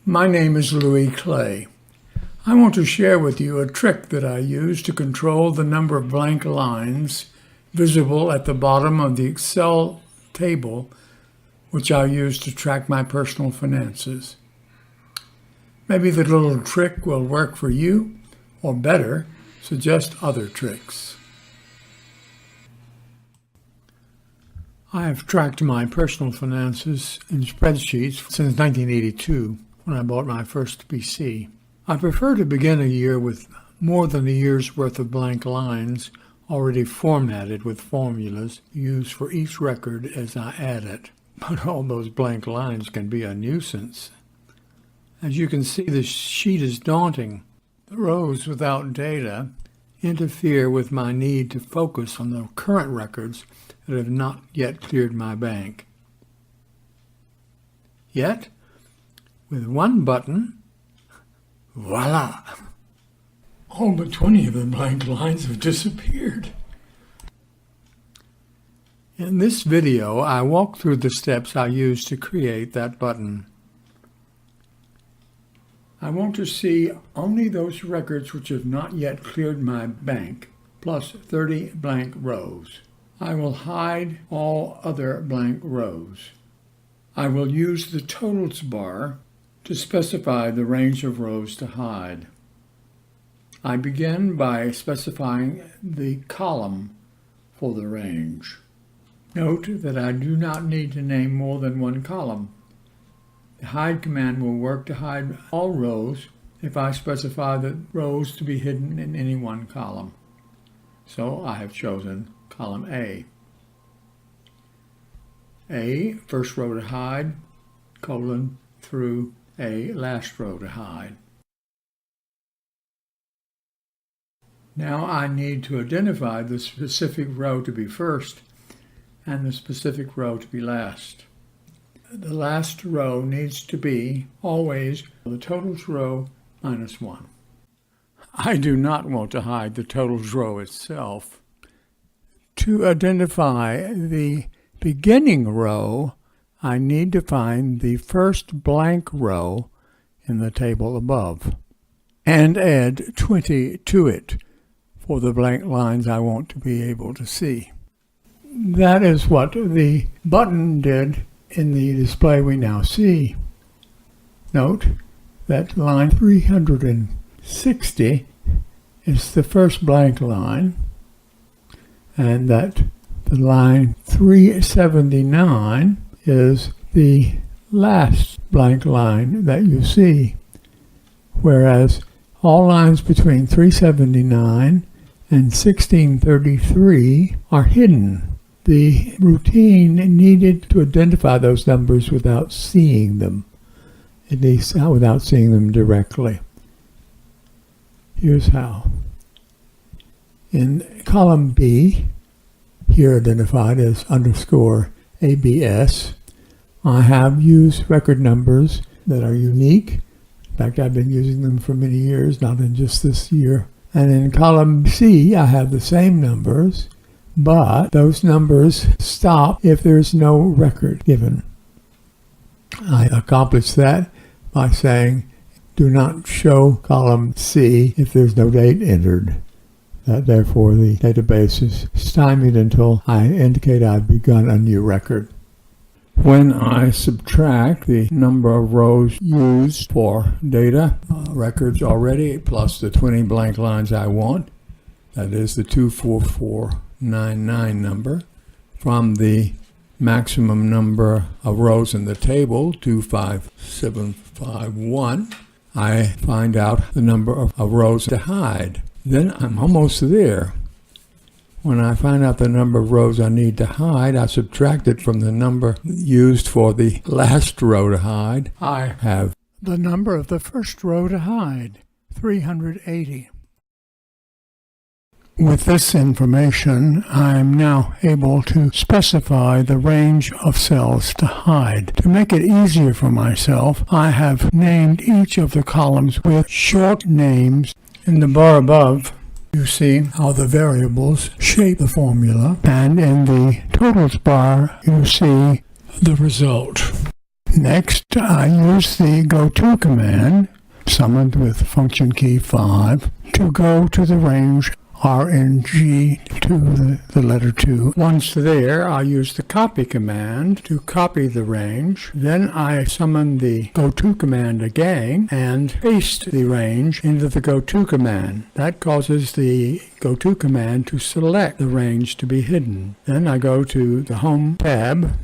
My name is Louis Clay. I want to share with you a trick that I use to control the number of blank lines visible at the bottom of the Excel table, which I use to track my personal finances. Maybe the little trick will work for you, or better, suggest other tricks. I have tracked my personal finances in spreadsheets since 1982, when I bought my first PC. I prefer to begin a year with more than a year's worth of blank lines already formatted with formulas used for each record as I add it. But all those blank lines can be a nuisance. As you can see, the sheet is daunting. The rows without data interfere with my need to focus on the current records that have not yet cleared my bank. Yet, with one button, voila! All but 20 of the blank lines have disappeared. In this video, I walk through the steps I used to create that button. I want to see only those records which have not yet cleared my bank, plus 30 blank rows. I will hide all other blank rows. I will use the totals bar to specify the range of rows to hide. I begin by specifying the column for the range. Note that I do not need to name more than one column. The hide command will work to hide all rows if I specify the rows to be hidden in any one column. So I have chosen column A. A, first row to hide, colon, through A, last row to hide. Now I need to identify the specific row to be first and the specific row to be last. The last row needs to be always the totals row minus 1. I do not want to hide the totals row itself. To identify the beginning row, I need to find the first blank row in the table above and add 20 to it for the blank lines I want to be able to see. That is what the button did in the display we now see. Note that line 360 is the first blank line, and that the line 379 is the last blank line that you see, whereas all lines between 379 and 1633 are hidden. The routine needed to identify those numbers without seeing them, at least without seeing them directly. Here's how. In column B, here identified as underscore ABS, I have used record numbers that are unique. In fact, I've been using them for many years, not in just this year. And in column C, I have the same numbers, but those numbers stop if there's no record given. I accomplish that by saying, do not show column C if there's no date entered. Therefore, the database is stymied until I indicate I've begun a new record. When I subtract the number of rows used for data records already, plus the 20 blank lines I want, that is the 24499 number, from the maximum number of rows in the table, 25751, I find out the number of rows to hide. Then I'm almost there. When I find out the number of rows I need to hide, I subtract it from the number used for the last row to hide. I have the number of the first row to hide, 380. With this information, I am now able to specify the range of cells to hide. To make it easier for myself, I have named each of the columns with short names. In the bar above, you see how the variables shape the formula, and in the totals bar, you see the result. Next, I use the goto command, summoned with function key 5, to go to the range RNG to the letter 2. Once there, I use the copy command to copy the range. Then I summon the goto command again and paste the range into the goto command. That causes the goto command to select the range to be hidden. Then I go to the Home tab.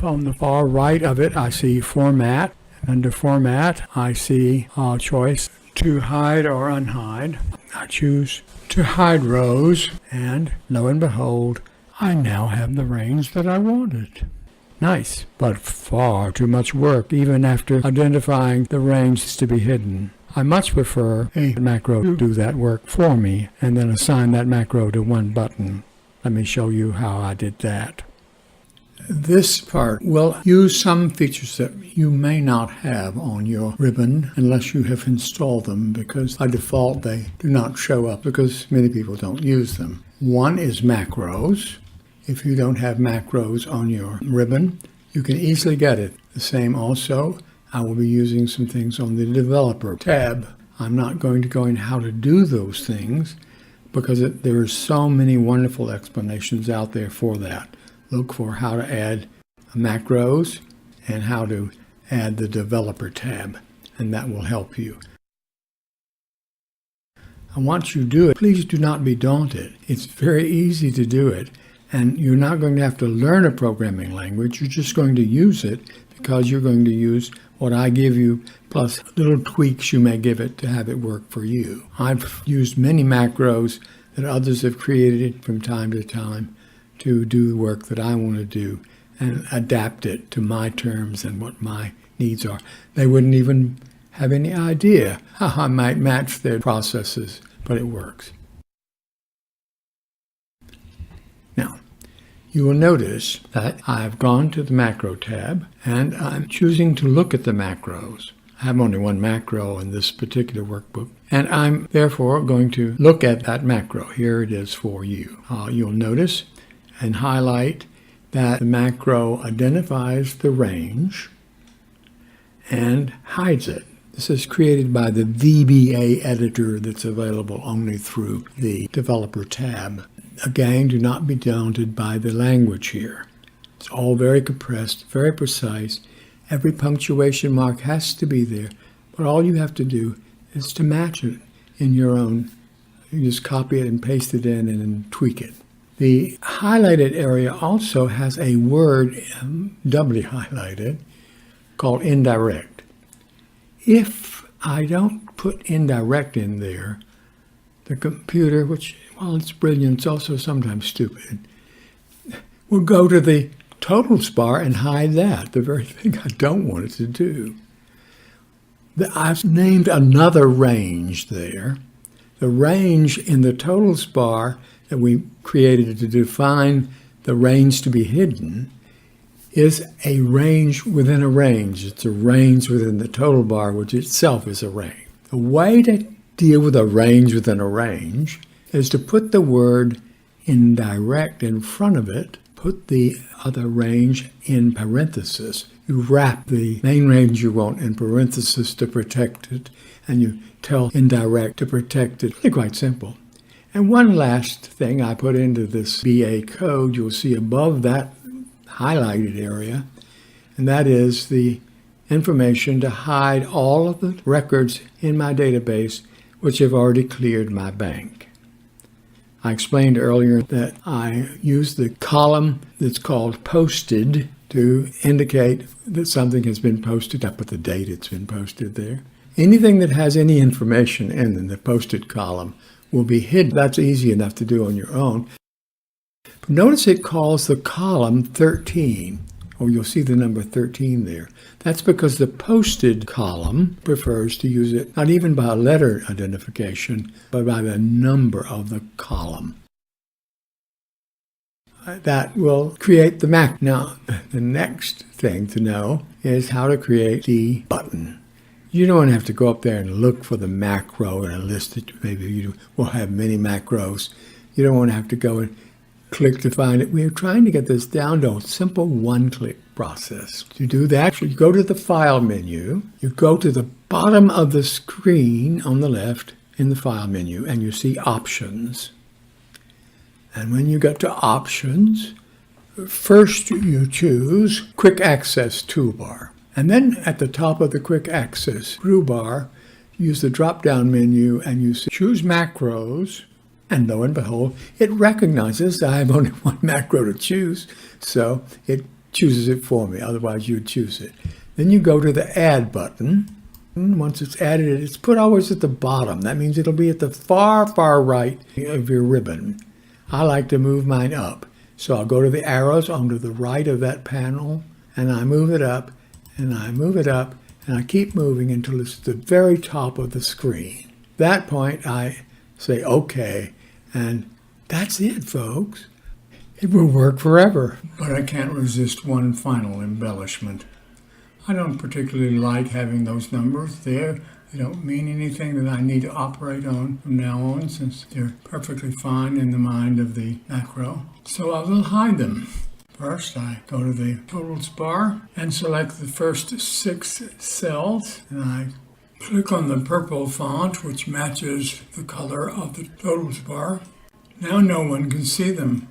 On the far right of it, I see Format. Under Format, I see a choice to hide or unhide. I choose to hide rows, and lo and behold, I now have the range that I wanted. Nice, but far too much work even after identifying the range to be hidden. I much prefer a macro to do that work for me and then assign that macro to one button. Let me show you how I did that. This part will use some features that you may not have on your ribbon unless you have installed them, because by default they do not show up because many people don't use them. One is macros. If you don't have macros on your ribbon, you can easily get it. The same also, I will be using some things on the Developer tab. I'm not going to go into how to do those things because there are so many wonderful explanations out there for that. Look for how to add macros and how to add the Developer tab, and that will help you. And once you do it, please do not be daunted. It's very easy to do it, and you're not going to have to learn a programming language. You're just going to use it because you're going to use what I give you, plus little tweaks you may give it to have it work for you. I've used many macros that others have created from time to time to do the work that I want to do and adapt it to my terms and what my needs are. They wouldn't even have any idea how I might match their processes, but it works. Now, you will notice that I've gone to the Macro tab and I'm choosing to look at the macros. I have only one macro in this particular workbook, and I'm therefore going to look at that macro. Here it is for you. You'll notice and highlight that the macro identifies the range and hides it. This is created by the VBA editor that's available only through the Developer tab. Again, do not be daunted by the language here. It's all very compressed, very precise. Every punctuation mark has to be there, but all you have to do is to match it in your own. You just copy it and paste it in and then tweak it. The highlighted area also has a word, doubly highlighted, called indirect. If I don't put indirect in there, the computer, which, while it's brilliant, it's also sometimes stupid, will go to the totals bar and hide that, the very thing I don't want it to do. I've named another range there. The range in the totals bar that we created to define the range to be hidden is a range within a range. It's a range within the total bar, which itself is a range. The way to deal with a range within a range is to put the word indirect in front of it, put the other range in parentheses. You wrap the main range you want in parentheses to protect it, and you tell indirect to protect it. Really quite simple. And one last thing I put into this BA code, you'll see above that highlighted area, and that is the information to hide all of the records in my database which have already cleared my bank. I explained earlier that I use the column that's called posted to indicate that something has been posted. I put the date it's been posted there. Anything that has any information in the posted column will be hidden. That's easy enough to do on your own. But notice it calls the column 13, or you'll see the number 13 there. That's because the posted column prefers to use it not even by a letter identification, but by the number of the column. That will create the Mac. Now, the next thing to know is how to create the button. You don't have to go up there and look for the macro in a list that maybe you will have many macros. You don't want to have to go and click to find it. We're trying to get this down to a simple one-click process. To do that, you go to the File menu, you go to the bottom of the screen on the left in the File menu, and you see Options. And when you get to Options, first you choose Quick Access Toolbar. And then at the top of the Quick Access toolbar, use the drop-down menu and you choose Macros. And lo and behold, it recognizes that I have only one macro to choose, so it chooses it for me. Otherwise, you'd choose it. Then you go to the Add button. Once it's added, it's put always at the bottom. That means it'll be at the far, far right of your ribbon. I like to move mine up. So I'll go to the arrows onto the right of that panel, and I move it up, and I move it up, and I keep moving until it's at the very top of the screen. At that point, I say OK, and that's it, folks. It will work forever. But I can't resist one final embellishment. I don't particularly like having those numbers there. They don't mean anything that I need to operate on from now on, since they're perfectly fine in the mind of the macro. So I will hide them. First, I go to the Totals bar and select the first 6 cells, and I click on the purple font, which matches the color of the Totals bar. Now no one can see them.